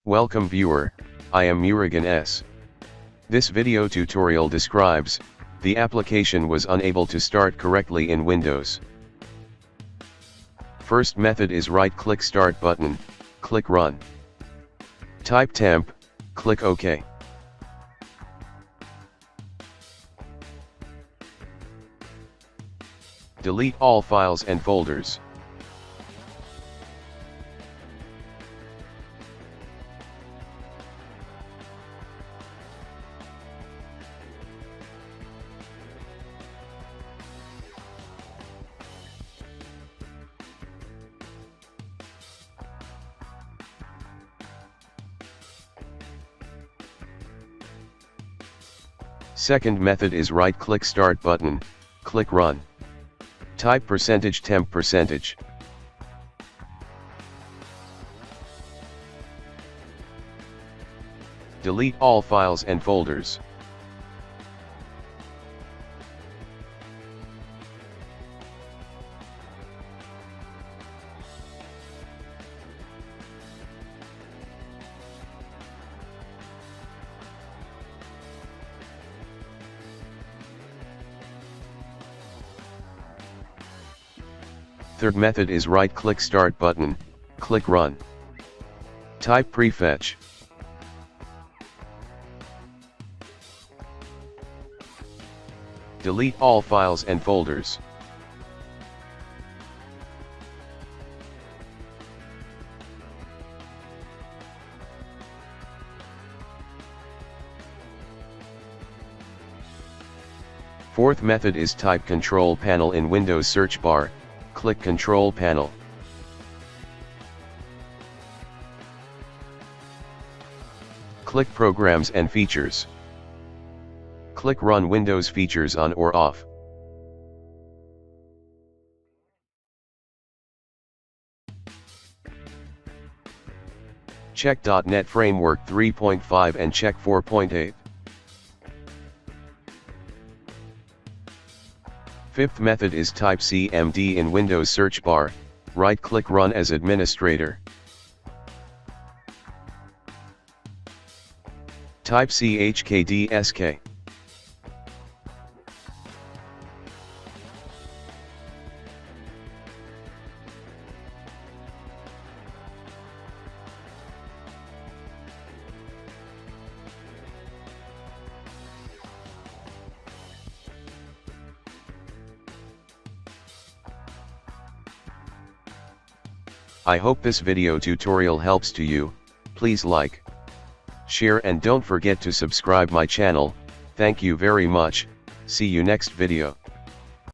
Welcome viewer, I am Murugan S. This video tutorial describes, the application was unable to start correctly in Windows. First method is right-click Start button, click Run. Type Temp, click OK. Delete all files and folders. Second method is right-click Start button, click Run. Type %temp%. Delete all files and folders. Third method is right-click Start button, click Run. Type Prefetch. Delete all files and folders. Fourth method is type Control Panel in Windows search bar. Click Control Panel. Click Programs and Features. Click Run Windows features on or off. Check .NET Framework 3.5 and check 4.8. Fifth method is type CMD in Windows search bar, right-click Run as administrator. Type chkdsk. I hope this video tutorial helps to you. Please like, share and don't forget to subscribe my channel. Thank you very much. See you next video.